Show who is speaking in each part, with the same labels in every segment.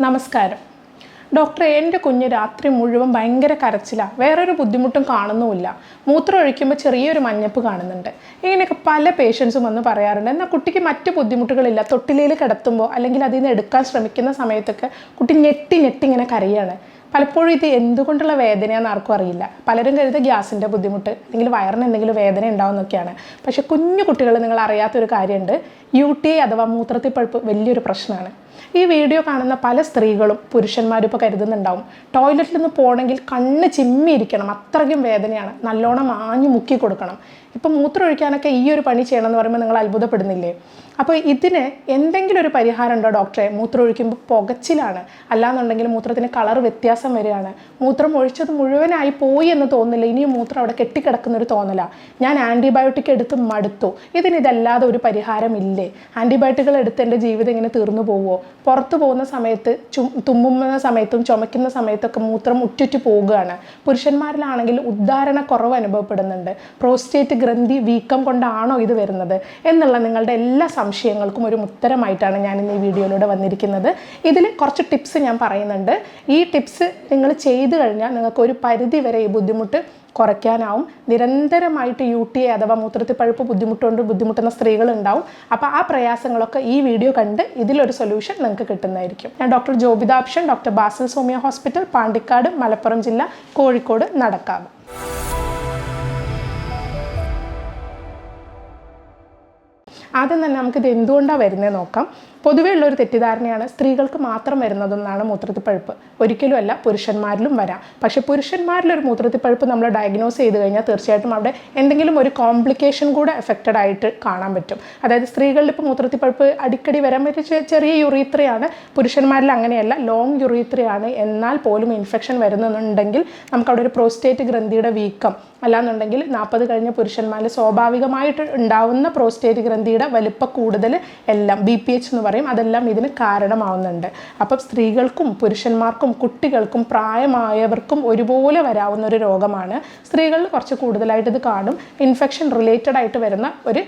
Speaker 1: നമസ്കാരം ഡോക്ടറെ, എൻ്റെ കുഞ്ഞ് രാത്രി മുഴുവൻ ഭയങ്കര കരച്ചിലാണ്. വേറൊരു ബുദ്ധിമുട്ടും കാണുന്നുമില്ല. മൂത്രം ഒഴിക്കുമ്പോൾ ചെറിയൊരു മഞ്ഞപ്പ് കാണുന്നുണ്ട്. ഇങ്ങനെയൊക്കെ പല പേഷ്യൻസും വന്ന് പറയാറുണ്ട്. എന്നാൽ കുട്ടിക്ക് മറ്റ് ബുദ്ധിമുട്ടുകളില്ല. തൊട്ടിലയിൽ കിടത്തുമ്പോൾ അല്ലെങ്കിൽ അതിൽ നിന്ന് എടുക്കാൻ ശ്രമിക്കുന്ന സമയത്തൊക്കെ കുട്ടി ഞെട്ടി ഇങ്ങനെ കരയാണ്. പലപ്പോഴും ഇത് എന്തുകൊണ്ടുള്ള വേദനയാണെന്ന് ആർക്കും അറിയില്ല. പലരും കരുതുക ഗ്യാസിൻ്റെ ബുദ്ധിമുട്ട് അല്ലെങ്കിൽ വയറിന് എന്തെങ്കിലും വേദന ഉണ്ടാവുന്നൊക്കെയാണ്. പക്ഷേ കുഞ്ഞു കുട്ടികൾ നിങ്ങൾ അറിയാത്തൊരു കാര്യമുണ്ട്. UTI അഥവാ മൂത്രത്തിൽ പഴുപ്പ് വലിയൊരു പ്രശ്നമാണ്. ഈ വീഡിയോ കാണുന്ന പല സ്ത്രീകളും പുരുഷന്മാരും ഇപ്പോൾ കരുതുന്നുണ്ടാവും, ടോയ്ലറ്റിൽ നിന്ന് പോകണമെങ്കിൽ കണ്ണ് ചിമ്മിയിരിക്കണം, അത്രയ്ക്കും വേദനയാണ്, നല്ലോണം ആഞ്ഞു മുക്കി കൊടുക്കണം. ഇപ്പം മൂത്രം ഒഴിക്കാനൊക്കെ ഈ ഒരു പണി ചെയ്യണമെന്ന് പറയുമ്പോൾ നിങ്ങൾ അത്ഭുതപ്പെടുന്നില്ലേ? അപ്പോൾ ഇതിന് എന്തെങ്കിലും ഒരു പരിഹാരം ഉണ്ടോ ഡോക്ടറെ? മൂത്രം ഒഴിക്കുമ്പോൾ പുകച്ചിലാണ്, അല്ലാന്നുണ്ടെങ്കിൽ മൂത്രത്തിന് കളർ വ്യത്യാസം വരികയാണ്, മൂത്രം ഒഴിച്ചത് മുഴുവനായി പോയി എന്ന് തോന്നില്ല, ഇനിയും മൂത്രം അവിടെ കെട്ടിക്കിടക്കുന്നൊരു തോന്നലാണ്, ഞാൻ ആൻറ്റിബയോട്ടിക് എടുത്ത് മടുത്തു, ഇതല്ലാതെ ഒരു പരിഹാരം ഇല്ലേ? ആൻറ്റിബയോട്ടിക്കുകൾ എടുത്ത് എൻ്റെ ജീവിതം ഇങ്ങനെ തീർന്നു പോവുമോ? പുറത്തു പോകുന്ന സമയത്ത് തുമ്മുന്ന സമയത്തും ചുമയ്ക്കുന്ന സമയത്തൊക്കെ മൂത്രം ഉറ്റുറ്റു പോകുകയാണ്. പുരുഷന്മാരിലാണെങ്കിൽ ഉദ്ധാരണ കുറവ് അനുഭവപ്പെടുന്നുണ്ട്. പ്രോസ്റ്റേറ്റ് ഗ്രന്ഥി വീക്കം കൊണ്ടാണോ ഇത് വരുന്നത് എന്നുള്ള നിങ്ങളുടെ എല്ലാ സംശയങ്ങൾക്കും ഒരു ഉത്തരമായിട്ടാണ് ഞാൻ ഇന്ന് ഈ വീഡിയോയിലൂടെ വന്നിരിക്കുന്നത്. ഇതിൽ കുറച്ച് ടിപ്സ് ഞാൻ പറയുന്നുണ്ട്. ഈ ടിപ്സ് നിങ്ങൾ ചെയ്തു കഴിഞ്ഞാൽ നിങ്ങൾക്ക് ഒരു പരിധി വരെ ഈ ബുദ്ധിമുട്ട് കുറയ്ക്കാനാവും. നിരന്തരമായിട്ട് UTI അഥവാ മൂത്രത്തിൽ പഴുപ്പ് ബുദ്ധിമുട്ടുന്ന സ്ത്രീകളുണ്ടാവും. അപ്പോൾ ആ പ്രയാസങ്ങളൊക്കെ ഈ വീഡിയോ കണ്ട് ഇതിലൊരു സൊല്യൂഷൻ നിങ്ങൾക്ക് കിട്ടുന്നതായിരിക്കും. ഞാൻ doctor ജോബിതാപ്ഷൻ, doctor Basil സോമിയ hospital, Pandikkad, Malappuram ജില്ല, കോഴിക്കോട്, നടക്കാവ്. ആദ്യം തന്നെ നമുക്കിത് എന്തുകൊണ്ടാണ് വരുന്നത് നോക്കാം. പൊതുവേ ഉള്ളൊരു തെറ്റിദ്ധാരണയാണ് സ്ത്രീകൾക്ക് മാത്രം വരുന്നതെന്നാണ് മൂത്രത്തിൽ പഴുപ്പ്. ഒരിക്കലുമല്ല, പുരുഷന്മാരിലും വരാം. പക്ഷേ പുരുഷന്മാരിലൊരു മൂത്രത്തിൽ പഴുപ്പ് നമ്മൾ ഡയഗ്നോസ് ചെയ്ത് കഴിഞ്ഞാൽ തീർച്ചയായിട്ടും അവിടെ എന്തെങ്കിലും ഒരു കോംപ്ലിക്കേഷൻ കൂടെ എഫക്റ്റഡ് ആയിട്ട് കാണാൻ പറ്റും. അതായത് സ്ത്രീകളിൽ ഇപ്പോൾ മൂത്രത്തിൽ പഴുപ്പ് അടിക്കടി വരാൻ പറ്റിയ ചെറിയ യുറീത്രയാണ്, പുരുഷന്മാരിൽ അങ്ങനെയല്ല, ലോങ് യുറീത്രയാണ്. എന്നാൽ പോലും ഇൻഫെക്ഷൻ വരുന്നുണ്ടെങ്കിൽ നമുക്കവിടെ ഒരു പ്രോസ്റ്റേറ്റ് ഗ്രന്ഥിയുടെ വീക്കം, അല്ലാന്നുണ്ടെങ്കിൽ 40 കഴിഞ്ഞ പുരുഷന്മാരിൽ സ്വാഭാവികമായിട്ട് ഉണ്ടാവുന്ന പ്രോസ്റ്റേറ്റ് ഗ്രന്ഥിയുടെ വലിപ്പ കൂടുതൽ എല്ലാം BPH എന്ന് പറയും, അതെല്ലാം ഇതിന് കാരണമാവുന്നുണ്ട്. അപ്പം സ്ത്രീകൾക്കും പുരുഷന്മാർക്കും കുട്ടികൾക്കും പ്രായമായവർക്കും ഒരുപോലെ വരാവുന്ന ഒരു രോഗമാണ്. സ്ത്രീകളിൽ കുറച്ച് കൂടുതലായിട്ട് ഇത് കാണും. ഇൻഫെക്ഷൻ റിലേറ്റഡ് ആയിട്ട് വരുന്ന ഒരു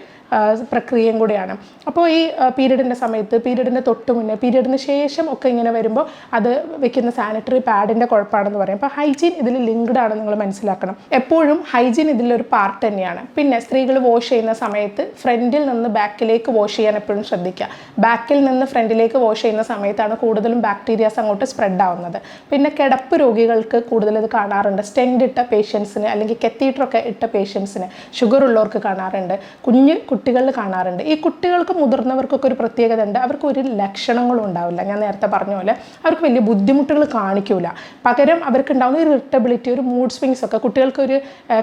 Speaker 1: പ്രക്രിയയും കൂടിയാണ്. അപ്പോൾ ഈ പീരീഡിൻ്റെ സമയത്ത്, പീരീഡിൻ്റെ തൊട്ട് മുന്നേ, പീരീഡിന് ശേഷം ഒക്കെ ഇങ്ങനെ വരുമ്പോൾ അത് വെക്കുന്ന സാനിറ്ററി പാഡിൻ്റെ കുഴപ്പമാണെന്ന് പറയും. അപ്പോൾ ഹൈജീൻ ഇതിൽ ലിങ്ക്ഡ് ആണ്, നിങ്ങൾ മനസ്സിലാക്കണം. എപ്പോഴും ഹൈജീൻ ഇതിലൊരു പാർട്ട് തന്നെയാണ്. പിന്നെ സ്ത്രീകൾ വാഷ് ചെയ്യുന്ന സമയത്ത് ഫ്രണ്ടിൽ നിന്ന് ബാക്കിലേക്ക് വാഷ് ചെയ്യാൻ എപ്പോഴും ശ്രദ്ധിക്കുക. ബാക്കിൽ നിന്ന് ഫ്രണ്ടിലേക്ക് വാഷ് ചെയ്യുന്ന സമയത്താണ് കൂടുതലും ബാക്ടീരിയാസ് അങ്ങോട്ട് സ്പ്രെഡ് ആവുന്നത്. പിന്നെ കിടപ്പ് രോഗികൾക്ക് കൂടുതൽ ഇത് കാണാറുണ്ട്. സ്റ്റെൻഡ് ഇട്ട പേഷ്യൻസിന് അല്ലെങ്കിൽ കത്തീറ്ററൊക്കെ ഇട്ട പേഷ്യൻസിന്, ഷുഗർ ഉള്ളവർക്ക് കാണാറുണ്ട്, കുട്ടികളിൽ കാണാറുണ്ട്. ഈ കുട്ടികൾക്ക് മുതിർന്നവർക്കൊക്കെ ഒരു പ്രത്യേകത ഉണ്ട്, അവർക്ക് ഒരു ലക്ഷണങ്ങളും ഉണ്ടാവില്ല. ഞാൻ നേരത്തെ പറഞ്ഞ പോലെ അവർക്ക് വലിയ ബുദ്ധിമുട്ടുകൾ കാണിക്കില്ല. പകരം അവർക്ക് ഉണ്ടാകുന്ന ഒരു ഇറിറ്റബിലിറ്റി, ഒരു മൂഡ് സ്വിങ്സ് ഒക്കെ, കുട്ടികൾക്കൊരു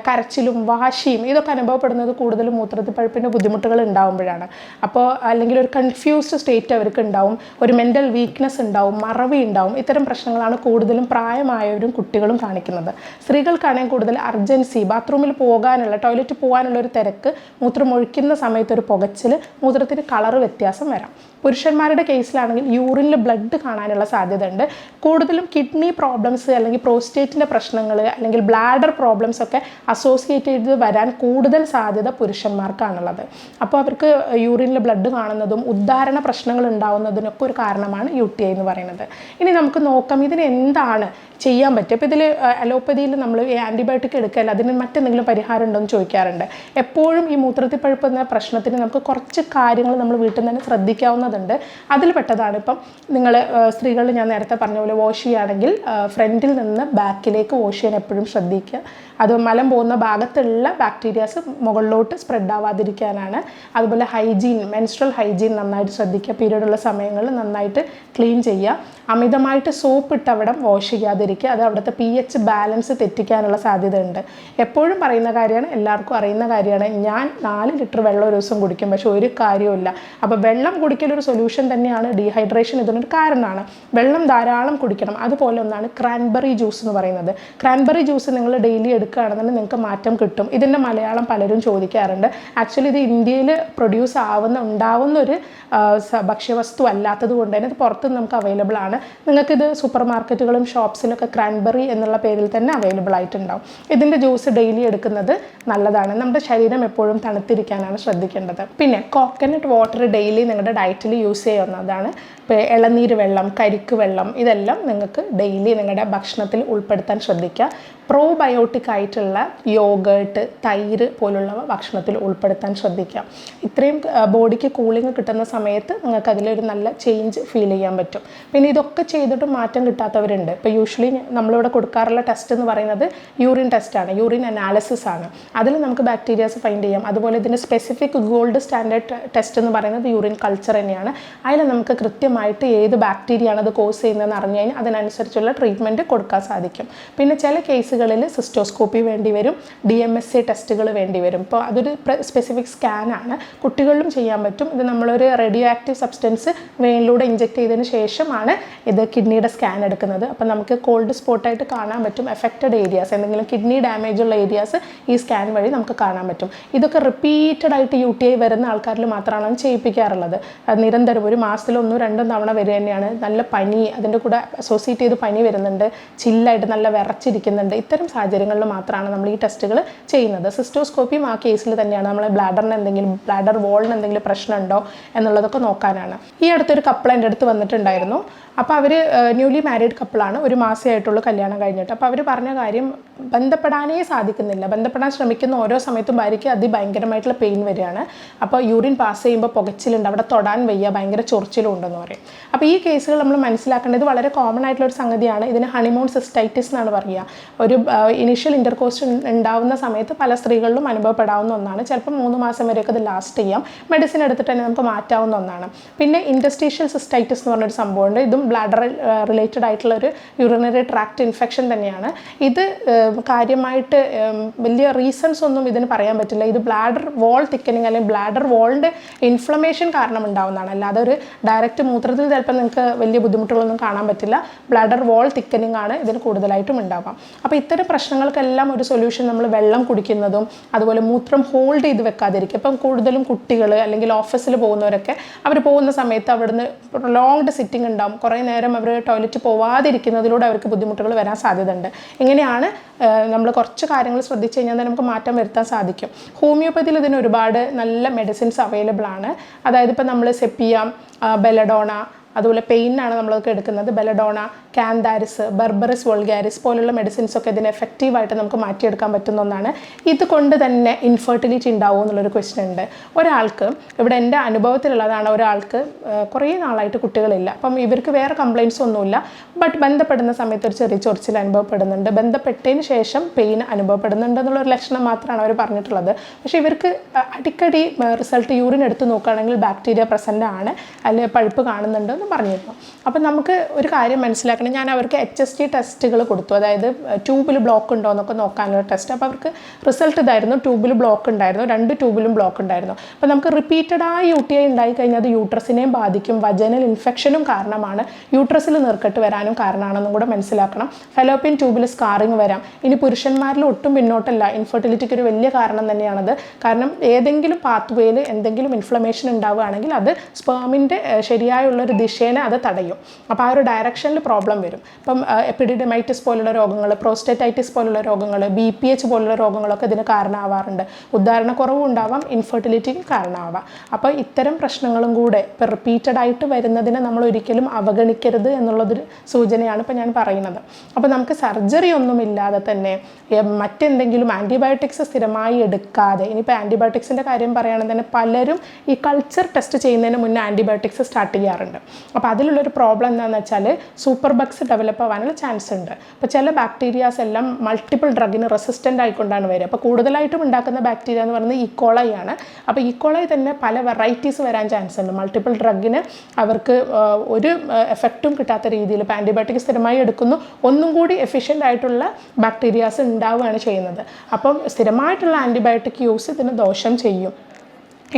Speaker 1: കരച്ചിലും വാശിയും ഇതൊക്കെ അനുഭവപ്പെടുന്നത് കൂടുതലും മൂത്രത്തിൽ പഴുപ്പിൻ്റെ ബുദ്ധിമുട്ടുകൾ ഉണ്ടാകുമ്പോഴാണ്. അപ്പോൾ അല്ലെങ്കിൽ ഒരു കൺഫ്യൂസ്ഡ് സ്റ്റേറ്റ് അവർക്ക് ഉണ്ടാവും, ഒരു മെൻ്റൽ വീക്ക്നെസ് ഉണ്ടാവും, മറവി ഉണ്ടാവും. ഇത്തരം പ്രശ്നങ്ങളാണ് കൂടുതലും പ്രായമായവരും കുട്ടികളും കാണിക്കുന്നത്. സ്ത്രീകൾക്കാണെങ്കിൽ കൂടുതൽ അർജൻസി, ബാത്റൂമിൽ പോകാനുള്ള, ടോയ്ലറ്റിൽ പോകാനുള്ള ഒരു തിരക്ക്, മൂത്രം ഒഴിക്കുന്ന സമയത്ത് ഒരു പുകച്ചിൽ, മൂത്രത്തിന് കളർ വ്യത്യാസം വരാം. പുരുഷന്മാരുടെ കേസിലാണെങ്കിൽ യൂറിനിൽ ബ്ലഡ് കാണാനുള്ള സാധ്യത ഉണ്ട്. കൂടുതലും കിഡ്നി പ്രോബ്ലംസ് അല്ലെങ്കിൽ പ്രോസ്റ്റേറ്റിൻ്റെ പ്രശ്നങ്ങൾ അല്ലെങ്കിൽ ബ്ലാഡർ പ്രോബ്ലംസ് ഒക്കെ അസോസിയേറ്റ് ചെയ്ത് വരാൻ കൂടുതൽ സാധ്യത പുരുഷന്മാർക്കാണുള്ളത്. അപ്പോൾ അവർക്ക് യൂറിനിൽ ബ്ലഡ് കാണുന്നതും ഉദ്ധാരണ പ്രശ്നങ്ങൾ ഉണ്ടാവുന്നതിനൊക്കെ ഒരു കാരണമാണ് UTI എന്ന് പറയുന്നത്. ഇനി നമുക്ക് നോക്കാം ഇതിന് എന്താണ് ചെയ്യാൻ പറ്റും. അപ്പോൾ ഇതിൽ അലോപ്പതിയിൽ നമ്മൾ ഈ ആൻറ്റിബയോട്ടിക് എടുക്കൽ, അതിന് മറ്റെന്തെങ്കിലും പരിഹാരം ഉണ്ടോ എന്ന് ചോദിക്കാറുണ്ട്. എപ്പോഴും ഈ മൂത്രത്തിൽ പഴുപ്പ് എന്ന പ്രശ്നത്തിന് നമുക്ക് കുറച്ച് കാര്യങ്ങൾ നമ്മൾ വീട്ടിൽ നിന്ന് തന്നെ ശ്രദ്ധിക്കാവുന്നതുണ്ട്. അതിൽ പെട്ടതാണ് ഇപ്പം നിങ്ങൾ സ്ത്രീകളിൽ ഞാൻ നേരത്തെ പറഞ്ഞ പോലെ വാഷ് ചെയ്യുകയാണെങ്കിൽ ഫ്രണ്ടിൽ നിന്ന് ബാക്കിലേക്ക് വാഷ് ചെയ്യാൻ എപ്പോഴും ശ്രദ്ധിക്കുക. അത് മലം പോകുന്ന ഭാഗത്തുള്ള ബാക്ടീരിയാസ് മുകളിലോട്ട് സ്പ്രെഡ് ആവാതിരിക്കാനാണ്. അതുപോലെ ഹൈജീൻ, മെൻസ്ട്രൽ ഹൈജീൻ നന്നായിട്ട് ശ്രദ്ധിക്കുക. പീരീഡുള്ള സമയങ്ങളിൽ നന്നായിട്ട് ക്ലീൻ ചെയ്യുക. അമിതമായിട്ട് സോപ്പ് ഇട്ട് അവിടെ വാഷ് ചെയ്യാതിരിക്കുക. അത് അവിടുത്തെ pH ബാലൻസ് തെറ്റിക്കാനുള്ള സാധ്യതയുണ്ട്. എപ്പോഴും പറയുന്ന കാര്യമാണ്, എല്ലാവർക്കും അറിയുന്ന കാര്യമാണ്. ഞാൻ 4 ലിറ്റർ വെള്ളം ഒരു ദിവസം കുടിക്കും, പക്ഷെ ഒരു കാര്യമില്ല. അപ്പോൾ വെള്ളം കുടിക്കലൊരു സൊല്യൂഷൻ തന്നെയാണ്. ഡീഹൈഡ്രേഷൻ ഇതിനൊരു കാരണമാണ്. വെള്ളം ധാരാളം കുടിക്കണം. അതുപോലെ ഒന്നാണ് ക്രാൻബെറി ജ്യൂസ് എന്ന് പറയുന്നത്. ക്രാൻബെറി ജ്യൂസ് നിങ്ങൾ ഡെയിലി എടുക്കുകയാണെന്നുണ്ടെങ്കിൽ നിങ്ങൾക്ക് മാറ്റം കിട്ടും. ഇതിൻ്റെ മലയാളം പലരും ചോദിക്കാറുണ്ട്. ആക്ച്വലി ഇത് ഇന്ത്യയിൽ പ്രൊഡ്യൂസ് ഉണ്ടാവുന്ന ഒരു ഭക്ഷ്യവസ്തു അല്ലാത്തത് കൊണ്ട് തന്നെ ഇത് പുറത്തുനിന്ന് നമുക്ക് അവൈലബിൾ ആണ്. നിങ്ങൾക്കിത് സൂപ്പർ മാർക്കറ്റുകളും ഷോപ്സിലൊക്കെ ക്രാൻബെറി എന്നുള്ള പേരിൽ തന്നെ അവൈലബിൾ ആയിട്ടുണ്ടാവും. ഇതിൻ്റെ ജ്യൂസ് ഡെയിലി എടുക്കുന്നത് നല്ലതാണ്. നമ്മുടെ ശരീരം എപ്പോഴും തണുത്തിരിക്കാനാണ് ശ്രദ്ധിക്കേണ്ടത്. പിന്നെ കോക്കനട്ട് വാട്ടർ ഡെയിലി നിങ്ങളുടെ ഡയറ്റിൽ ഡയറ്റിൽ യൂസ് ചെയ്യാവുന്നതാണ്. ഇപ്പോൾ ഇളനീര് വെള്ളം, കരിക്ക് വെള്ളം, ഇതെല്ലാം നിങ്ങൾക്ക് ഡെയിലി നിങ്ങളുടെ ഭക്ഷണത്തിൽ ഉൾപ്പെടുത്താൻ ശ്രദ്ധിക്കുക. പ്രോബയോട്ടിക് ആയിട്ടുള്ള യോഗേർട്ട്, തൈര് പോലുള്ളവ ഭക്ഷണത്തിൽ ഉൾപ്പെടുത്താൻ ശ്രദ്ധിക്കുക. ഇത്രയും ബോഡിക്ക് കൂളിംഗ് കിട്ടുന്ന സമയത്ത് നിങ്ങൾക്ക് അതിലൊരു നല്ല ചേഞ്ച് ഫീൽ ചെയ്യാൻ പറ്റും. പിന്നെ ഇതൊക്കെ ചെയ്തിട്ട് മാറ്റം കിട്ടാത്തവരുണ്ട്. ഇപ്പോൾ യൂഷ്വലി നമ്മളിവിടെ കൊടുക്കാറുള്ള ടെസ്റ്റ് എന്ന് പറയുന്നത് യൂറിൻ ടെസ്റ്റാണ്, യൂറിൻ അനാലിസിസ് ആണ്. അതിൽ നമുക്ക് ബാക്ടീരിയാസ് ഫൈൻഡ് ചെയ്യാം. അതുപോലെ ഇതിന് സ്പെസിഫിക് ഗോൾഡ് സ്റ്റാൻഡേർഡ് ടെസ്റ്റ് എന്ന് പറയുന്നത് യൂറിൻ കൾച്ചർ തന്നെയാണ്. അതിൽ നമുക്ക് കൃത്യമായിട്ട് ഏത് ബാക്ടീരിയ ആണ് അത് കോസ് ചെയ്യുന്നതെന്ന് അറിഞ്ഞു കഴിഞ്ഞാൽ അതിനനുസരിച്ചുള്ള ട്രീറ്റ്മെൻറ്റ് കൊടുക്കാൻ സാധിക്കും. പിന്നെ ചില കേസുകളിൽ സിസ്റ്റോസ്കോപ്പി വേണ്ടി വരും, DMSA ടെസ്റ്റുകൾ വേണ്ടി വരും. ഇപ്പോൾ അതൊരു സ്പെസിഫിക് സ്കാനാണ്, കുട്ടികളിലും ചെയ്യാൻ പറ്റും. ഇത് നമ്മളൊരു റേഡിയോ ആക്റ്റീവ് സബ്സ്റ്റൻസ് വെയിനിലൂടെ ഇഞ്ചെക്ട് ചെയ്തതിന് ശേഷമാണ് ഇത് കിഡ്നിയുടെ സ്കാൻ എടുക്കുന്നത്. അപ്പോൾ നമുക്ക് കോൾഡ് സ്പോട്ടായിട്ട് കാണാൻ പറ്റും എഫക്റ്റഡ് ഏരിയാസ്, എന്തെങ്കിലും കിഡ്നി ഡാമേജ് ഉള്ള ഏരിയാസ് ഈ സ്കാൻ വഴി നമുക്ക് കാണാൻ പറ്റും. ഇതൊക്കെ റിപ്പീറ്റഡ് ആയിട്ട് UTI വരുന്ന ആൾക്കാരിൽ മാത്രമാണ് ചെയ്യിപ്പിക്കാറുള്ളത്. നിരന്തരം ഒരു മാസത്തിൽ 1-2 തവണ വരിക തന്നെയാണ്. നല്ല പനി, അതിൻ്റെ കൂടെ അസോസിയേറ്റ് ചെയ്ത് പനി വരുന്നുണ്ട്, ചില്ലായിട്ട് നല്ല വിറച്ചിരിക്കുന്നുണ്ട്. ഇത്തരം സാഹചര്യങ്ങളിൽ മാത്രമാണ് നമ്മൾ ഈ ടെസ്റ്റുകൾ ചെയ്യുന്നത്. സിസ്റ്റോസ്കോപ്പിയും ആ കേസിൽ തന്നെയാണ്. നമ്മളെ ബ്ലാഡർ വോളിന് എന്തെങ്കിലും പ്രശ്നമുണ്ടോ എന്നുള്ളതൊക്കെ നോക്കാനാണ്. ഈ അടുത്തൊരു കപ്പിൾ എൻ്റെ അടുത്ത് വന്നിട്ടുണ്ടായിരുന്നു. അപ്പോൾ അവർ ന്യൂലി മാരീഡ് കപ്പിളാണ്, 1 മാസമേ ആയിട്ടുള്ളൂ കല്യാണം കഴിഞ്ഞിട്ട്. അപ്പോൾ അവർ പറഞ്ഞ കാര്യം, ബന്ധപ്പെടാനേ സാധിക്കുന്നില്ല. ബന്ധപ്പെടാൻ ശ്രമിക്കുന്ന ഓരോ സമയത്തും ഭാര്യയ്ക്ക് അതിഭയങ്കരമായിട്ടുള്ള പെയിൻ വരികയാണ്. അപ്പോൾ യൂറിൻ പാസ് ചെയ്യുമ്പോൾ പുകച്ചിലുണ്ട്, അവിടെ തൊടാൻ വയ്യ, ഭയങ്കര ചൊറിച്ചിലും ഉണ്ടെന്ന് പറയും. അപ്പോൾ ഈ കേസുകൾ നമ്മൾ മനസ്സിലാക്കേണ്ടത് വളരെ കോമൺ ആയിട്ടുള്ളൊരു സംഗതിയാണ്. ഇതിന് ഹണിമൂൺ സിസ്റ്റൈറ്റിസ് എന്നാണ് പറയുക. ഒരു ഇനീഷ്യൽ ഇൻ്റർകോഴ്സ് ഉണ്ടാവുന്ന സമയത്ത് പല സ്ത്രീകളിലും അനുഭവപ്പെടാവുന്ന ഒന്നാണ്. ചിലപ്പോൾ 3 മാസം വരെയൊക്കെ ഇത് ലാസ്റ്റ് ചെയ്യാം. മെഡിസിൻ എടുത്തിട്ട് തന്നെ നമുക്ക് മാറ്റാവുന്ന ഒന്നാണ്. പിന്നെ ഇൻറ്റസ്റ്റീഷ്യൽ സിസ്റ്റൈറ്റിസ് എന്ന് പറഞ്ഞൊരു സംഭവമുണ്ട്. ഇതും ബ്ലാഡർ റിലേറ്റഡ് ആയിട്ടുള്ള ഒരു യൂറിനറി ട്രാക്ട് ഇൻഫെക്ഷൻ തന്നെയാണ്. ഇത് കാര്യമായിട്ട് വലിയ റീസൺസ് ഒന്നും ഇതിന് പറയാൻ പറ്റില്ല. ഇത് ബ്ലാഡർ വാൾ തിക്കനിങ് അല്ലെങ്കിൽ ബ്ലാഡർ വാളിൻ്റെ ഇൻഫ്ലമേഷൻ കാരണം ഉണ്ടാവുന്നതാണ്. അല്ലാതെ ഒരു ഡയറക്റ്റ് മൂത്രത്തിൽ ചിലപ്പോൾ നിങ്ങൾക്ക് വലിയ ബുദ്ധിമുട്ടുകളൊന്നും കാണാൻ പറ്റില്ല. ബ്ലാഡർ വാൾ തിക്കനിങ് ആണ് ഇതിന് കൂടുതലായിട്ടും ഉണ്ടാവാം. അപ്പോൾ ഇത്തരം പ്രശ്നങ്ങൾക്കെല്ലാം ഒരു സൊല്യൂഷൻ നമ്മൾ വെള്ളം കുടിക്കുന്നതും അതുപോലെ മൂത്രം ഹോൾഡ് ചെയ്ത് വെക്കാതിരിക്കുക. ഇപ്പം കൂടുതലും കുട്ടികൾ അല്ലെങ്കിൽ ഓഫീസിൽ പോകുന്നവരൊക്കെ അവർ പോകുന്ന സമയത്ത് അവിടുന്ന് ലോങ്ഡ് സിറ്റിംഗ് ഉണ്ടാവും. കുറേ നേരം അവർ ടോയ്ലറ്റ് പോവാതിരിക്കുന്നതിലൂടെ അവർക്ക് ബുദ്ധിമുട്ടുകൾ വരാൻ സാധ്യതയുണ്ട്. ഇങ്ങനെയാണ് നമ്മൾ കുറച്ച് കാര്യങ്ങൾ ശ്രദ്ധിച്ചു കഴിഞ്ഞാൽ തന്നെ നമുക്ക് മാറ്റം വരുത്താൻ സാധിക്കും. ഹോമിയോപ്പതിയിൽ ഇതിന് ഒരുപാട് നല്ല മെഡിസിൻസ് അവൈലബിൾ ആണ്. അതായത് ഇപ്പോൾ നമ്മൾ സെപ്പിയ, ബെലഡോണ, അതുപോലെ പെയിനാണ് നമ്മളൊക്കെ എടുക്കുന്നത്. ബെലഡോണ, കാന്താരിസ്, ബർബറിസ് വൾഗാരിസ് പോലുള്ള മെഡിസിൻസൊക്കെ ഇതിന് എഫക്റ്റീവായിട്ട് നമുക്ക് മാറ്റിയെടുക്കാൻ പറ്റുന്ന ഒന്നാണ്. ഇതുകൊണ്ട് തന്നെ ഇൻഫെർട്ടിലിറ്റി ഉണ്ടാവുമോ എന്നുള്ളൊരു ക്വസ്റ്റ്യൻ ഉണ്ട്. ഒരാൾക്ക്, ഇവിടെ എൻ്റെ അനുഭവത്തിലുള്ളതാണ്, ഒരാൾക്ക് കുറേ നാളായിട്ട് കുട്ടികളില്ല. അപ്പം ഇവർക്ക് വേറെ കംപ്ലയിൻറ്റ്സ് ഒന്നുമില്ല. ബട്ട് ബന്ധപ്പെടുന്ന സമയത്ത് ഒരു ചെറിയ ചൊറിച്ചിൽ അനുഭവപ്പെടുന്നുണ്ട്, ബന്ധപ്പെട്ടതിന് ശേഷം പെയിൻ അനുഭവപ്പെടുന്നുണ്ട് എന്നുള്ളൊരു ലക്ഷണം മാത്രമാണ് അവർ പറഞ്ഞിട്ടുള്ളത്. പക്ഷേ ഇവർക്ക് അടിക്കടി റിസൾട്ട് യൂറിൻ എടുത്ത് നോക്കുകയാണെങ്കിൽ ബാക്ടീരിയ പ്രസൻ്റ് ആണ്, അല്ലെങ്കിൽ പഴുപ്പ് കാണുന്നുണ്ട് എന്ന് പറഞ്ഞിരുന്നു. അപ്പം നമുക്ക് ഒരു കാര്യം മനസ്സിലാക്കണം. ഞാൻ അവർക്ക് HST ടെസ്റ്റുകൾ കൊടുത്തു, അതായത് ട്യൂബിൽ ബ്ലോക്ക് ഉണ്ടോ എന്നൊക്കെ നോക്കാനുള്ള ടെസ്റ്റ്. അപ്പോൾ അവർക്ക് റിസൾട്ട് ഇതായിരുന്നു, ട്യൂബിൽ ബ്ലോക്ക് ഉണ്ടായിരുന്നു, 2 ട്യൂബിലും ബ്ലോക്ക് ഉണ്ടായിരുന്നു. അപ്പോൾ നമുക്ക് റിപ്പീറ്റഡായി UTI ഉണ്ടായി കഴിഞ്ഞാൽ അത് യൂട്രസിനെയും ബാധിക്കും, വജനൽ ഇൻഫെക്ഷനും കാരണമാണ്, യൂട്രസിൽ നീർക്കെട്ട് വരാനും കാരണമാണെന്നും കൂടെ മനസ്സിലാക്കണം. ഫെലോപ്പിയൻ ട്യൂബിൽ സ്കാറിങ് വരാം. ഇനി പുരുഷന്മാരിൽ ഒട്ടും പിന്നോട്ടല്ല, ഇൻഫെർട്ടിലിറ്റിക്ക് ഒരു വലിയ കാരണം തന്നെയാണത്. കാരണം ഏതെങ്കിലും പാത്വേയിൽ എന്തെങ്കിലും ഇൻഫ്ലമേഷൻ ഉണ്ടാവുകയാണെങ്കിൽ അത് സ്പേമിൻ്റെ ശരിയായുള്ളൊരു ദിശേനെ അത് തടയും. അപ്പോൾ ആ ഒരു ഡയറക്ഷനിൽ പ്രോബ്ലം വരും. ഇപ്പം എപ്പിഡിഡമൈറ്റിസ് പോലുള്ള രോഗങ്ങൾ, പ്രോസ്റ്റേറ്റൈറ്റിസ് പോലുള്ള രോഗങ്ങൾ, BPH പോലുള്ള രോഗങ്ങളൊക്കെ ഇതിന് കാരണമാവാറുണ്ട്. ഉദാഹരണക്കുറവും ഉണ്ടാവാം, ഇൻഫെർട്ടിലിറ്റിക്കും കാരണമാവാം. അപ്പോൾ ഇത്തരം പ്രശ്നങ്ങളും കൂടെ ഇപ്പോൾ റിപ്പീറ്റഡായിട്ട് വരുന്നതിനെ നമ്മൾ ഒരിക്കലും അവഗണിക്കരുത് എന്നുള്ളതൊരു സൂചനയാണ് ഇപ്പോൾ ഞാൻ പറയുന്നത്. അപ്പോൾ നമുക്ക് സർജറി ഒന്നുമില്ലാതെ തന്നെ മറ്റെന്തെങ്കിലും ആൻറ്റിബയോട്ടിക്സ് സ്ഥിരമായി എടുക്കാതെ, ഇനിയിപ്പോൾ ആൻറ്റിബയോട്ടിക്സിൻ്റെ കാര്യം പറയുകയാണെങ്കിൽ തന്നെ പലരും ഈ കൾച്ചർ ടെസ്റ്റ് ചെയ്യുന്നതിന് മുന്നേ ആൻറ്റിബയോട്ടിക്സ് സ്റ്റാർട്ട് ചെയ്യാറുണ്ട്. അപ്പോൾ അതിലുള്ളൊരു പ്രോബ്ലം എന്താണെന്ന് വെച്ചാൽ സൂപ്പർ ബഗ്സ് ഡെവലപ്പ് ആവാനുള്ള ചാൻസ് ഉണ്ട്. അപ്പോൾ ചില ബാക്ടീരിയാസ് എല്ലാം മൾട്ടിപ്പിൾ ഡ്രഗിന് റെസിസ്റ്റൻ്റ് ആയിക്കൊണ്ടാണ് വരിക. അപ്പോൾ കൂടുതലായിട്ടും ഉണ്ടാക്കുന്ന ബാക്ടീരിയ എന്ന് പറയുന്നത് E. ആണ്. അപ്പോൾ E. തന്നെ പല വെറൈറ്റീസ് വരാൻ ചാൻസ് ഉണ്ട്. മൾട്ടിപ്പിൾ ഡ്രഗിന് അവർക്ക് ഒരു എഫക്റ്റും കിട്ടാത്ത രീതിയിൽ ഇപ്പോൾ ആൻറ്റിബയോട്ടിക് സ്ഥിരമായി എടുക്കുന്നു, ഒന്നും കൂടി എഫിഷ്യൻ്റ് ആയിട്ടുള്ള ബാക്ടീരിയാസ് ഉണ്ടാവുകയാണ് ചെയ്യുന്നത്. അപ്പം സ്ഥിരമായിട്ടുള്ള ആൻറ്റിബയോട്ടിക് യൂസ് ഇതിന് ദോഷം ചെയ്യും.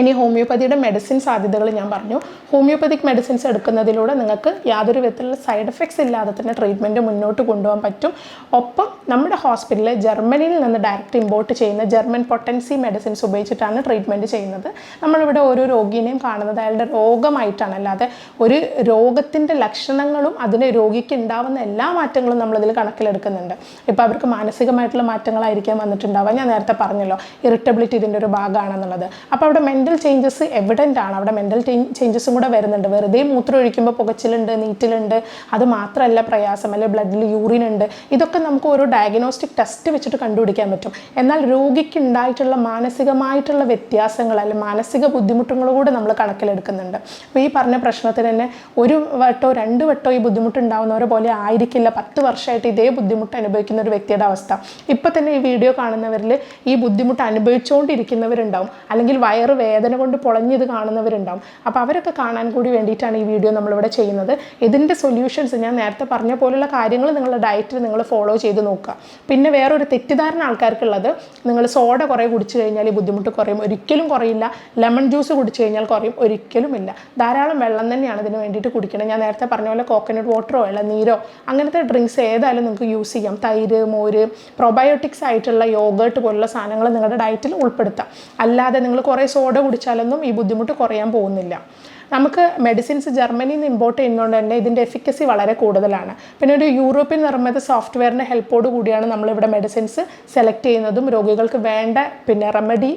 Speaker 1: ഇനി ഹോമിയോപ്പതിയുടെ മെഡിസിൻ സാധ്യതകൾ ഞാൻ പറഞ്ഞു. ഹോമിയോപ്പതിക് മെഡിസിൻസ് എടുക്കുന്നതിലൂടെ നിങ്ങൾക്ക് യാതൊരു വിധത്തിലുള്ള സൈഡ് എഫക്ട്സ് ഇല്ലാതെ തന്നെ ട്രീറ്റ്മെൻറ്റ് മുന്നോട്ട് കൊണ്ടുപോകാൻ പറ്റും. ഒപ്പം നമ്മുടെ ഹോസ്പിറ്റലിൽ ജർമ്മനിയിൽ നിന്ന് ഡയറക്റ്റ് ഇമ്പോർട്ട് ചെയ്യുന്ന ജർമ്മൻ പൊട്ടൻസി മെഡിസിൻസ് ഉപയോഗിച്ചിട്ടാണ് ട്രീറ്റ്മെൻറ്റ് ചെയ്യുന്നത്. നമ്മളിവിടെ ഓരോ രോഗിനെയും കാണുന്നത് അയാളുടെ രോഗമായിട്ടാണ്, അല്ലാതെ ഒരു രോഗത്തിൻ്റെ ലക്ഷണങ്ങളും അതിന് രോഗിക്ക് ഉണ്ടാവുന്ന എല്ലാ മാറ്റങ്ങളും നമ്മളിതിൽ കണക്കിലെടുക്കുന്നുണ്ട്. ഇപ്പോൾ അവർക്ക് മാനസികമായിട്ടുള്ള മാറ്റങ്ങളായിരിക്കാം വന്നിട്ടുണ്ടാവുക. ഞാൻ നേരത്തെ പറഞ്ഞല്ലോ, ഇറിറ്റബിലിറ്റി ഇതിൻ്റെ ഒരു ഭാഗമാണെന്നുള്ളത്. അപ്പോൾ അവിടെ മെൻ്റൽ ചേഞ്ചസ് എവിഡൻ്റ് ആണ്, അവിടെ മെൻ്റൽ ചേഞ്ചസും കൂടെ വരുന്നുണ്ട്. വെറുതെ മൂത്രം ഒഴിക്കുമ്പോൾ പുകച്ചിലുണ്ട്, നീറ്റലുണ്ട്, അത് മാത്രമല്ല പ്രയാസം, അല്ലെങ്കിൽ ബ്ലഡിൽ യൂറിൻ ഉണ്ട്, ഇതൊക്കെ നമുക്ക് ഓരോ ഡയഗ്നോസ്റ്റിക് ടെസ്റ്റ് വെച്ചിട്ട് കണ്ടുപിടിക്കാൻ പറ്റും. എന്നാൽ രോഗിക്ക് ഉണ്ടായിട്ടുള്ള മാനസികമായിട്ടുള്ള വ്യത്യാസങ്ങൾ അല്ലെങ്കിൽ മാനസിക ബുദ്ധിമുട്ടുകൾ കൂടെ നമ്മൾ കണക്കിലെടുക്കുന്നുണ്ട്. അപ്പോൾ ഈ പറഞ്ഞ പ്രശ്നത്തിന് തന്നെ ഒരു വട്ടോ 2 വട്ടോ ഈ ബുദ്ധിമുട്ടുണ്ടാവുന്നവരെ പോലെ ആയിരിക്കില്ല 10 വർഷമായിട്ട് ഇതേ ബുദ്ധിമുട്ട് അനുഭവിക്കുന്ന ഒരു വ്യക്തിയുടെ അവസ്ഥ. ഇപ്പം തന്നെ ഈ വീഡിയോ കാണുന്നവരിൽ ഈ ബുദ്ധിമുട്ട് അനുഭവിച്ചുകൊണ്ടിരിക്കുന്നവരുണ്ടാവും, അല്ലെങ്കിൽ വയറ് വേദന കൊണ്ട് പൊളഞ്ഞത് കാണുന്നവരുണ്ടാവും. അപ്പോൾ അവരൊക്കെ കാണാൻ കൂടി വേണ്ടിയിട്ടാണ് ഈ വീഡിയോ നമ്മളിവിടെ ചെയ്യുന്നത്. ഇതിൻ്റെ സൊല്യൂഷൻസ് ഞാൻ നേരത്തെ പറഞ്ഞ പോലുള്ള കാര്യങ്ങൾ നിങ്ങളുടെ ഡയറ്റിൽ നിങ്ങൾ ഫോളോ ചെയ്ത് നോക്കുക. പിന്നെ വേറൊരു തെറ്റിദ്ധാരണ ആൾക്കാർക്കുള്ളത്, നിങ്ങൾ സോഡ കുറേ കുടിച്ചു കഴിഞ്ഞാൽ ഈ ബുദ്ധിമുട്ട് കുറയും. ഒരിക്കലും കുറയില്ല. ലെമൺ ജ്യൂസ് കുടിച്ചു കഴിഞ്ഞാൽ കുറയും, ഒരിക്കലുമില്ല. ധാരാളം വെള്ളം തന്നെയാണ് ഇതിന് വേണ്ടിയിട്ട് കുടിക്കണം. ഞാൻ നേരത്തെ പറഞ്ഞ പോലെ കോക്കനട്ട് വാട്ടറോ ഇളനീരോ അങ്ങനത്തെ ഡ്രിങ്ക്സ് ഏതായാലും നിങ്ങൾക്ക് യൂസ് ചെയ്യാം. തൈര്, മോര്, പ്രൊബയോട്ടിക്സ് ആയിട്ടുള്ള യോഗേർട്ട് പോലുള്ള സാധനങ്ങൾ നിങ്ങളുടെ ഡയറ്റിൽ ഉൾപ്പെടുത്താം. അല്ലാതെ നിങ്ങൾ കുറേ സോഡ കുടിച്ചാലൊന്നും ഈ ബുദ്ധിമുട്ട് കുറയാൻ പോകുന്നില്ല. നമുക്ക് മെഡിസിൻസ് ജർമ്മനിയിൽ നിന്ന് ഇമ്പോർട്ട് ചെയ്യുന്നതുകൊണ്ട് തന്നെ ഇതിൻ്റെ എഫിക്കസി വളരെ കൂടുതലാണ്. പിന്നെ ഒരു യൂറോപ്യൻ നിർമ്മിത സോഫ്റ്റ്വെയറിൻ്റെ ഹെൽപ്പോട് കൂടിയാണ് നമ്മളിവിടെ മെഡിസിൻസ് സെലക്ട് ചെയ്യുന്നതും രോഗികൾക്ക് വേണ്ട റെമഡി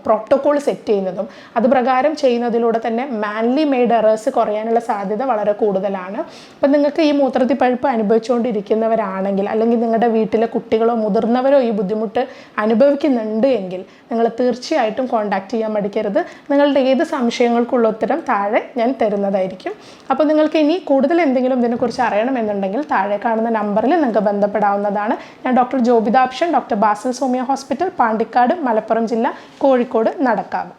Speaker 1: പ്രോട്ടോക്കോൾ സെറ്റ് ചെയ്യുന്നതും. അത് പ്രകാരം ചെയ്യുന്നതിലൂടെ തന്നെ മാൻലി മെയ്ഡ് എറേഴ്സ് കുറയാനുള്ള സാധ്യത വളരെ കൂടുതലാണ്. അപ്പം നിങ്ങൾക്ക് ഈ മൂത്രത്തിൽ പഴുപ്പ് അനുഭവിച്ചുകൊണ്ടിരിക്കുന്നവരാണെങ്കിൽ, അല്ലെങ്കിൽ നിങ്ങളുടെ വീട്ടിലെ കുട്ടികളോ മുതിർന്നവരോ ഈ ബുദ്ധിമുട്ട് അനുഭവിക്കുന്നുണ്ട് എങ്കിൽ നിങ്ങൾ തീർച്ചയായിട്ടും കോൺടാക്റ്റ് ചെയ്യാൻ മടിക്കരുത്. നിങ്ങളുടെ ഏത് സംശയങ്ങൾക്കുള്ള ഉത്തരം താഴെ ഞാൻ തരുന്നതായിരിക്കും. അപ്പോൾ നിങ്ങൾക്ക് ഇനി കൂടുതൽ എന്തെങ്കിലും ഇതിനെക്കുറിച്ച് അറിയണമെന്നുണ്ടെങ്കിൽ താഴെ കാണുന്ന നമ്പറിൽ നിങ്ങൾക്ക് ബന്ധപ്പെടാവുന്നതാണ്. ഞാൻ doctor ജോബിതാപ്ഷൻ, doctor Basil സോമിയ hospital, Pandikkad, Malappuram ജില്ല, കോഴിക്കോട്, നടക്കാവ്.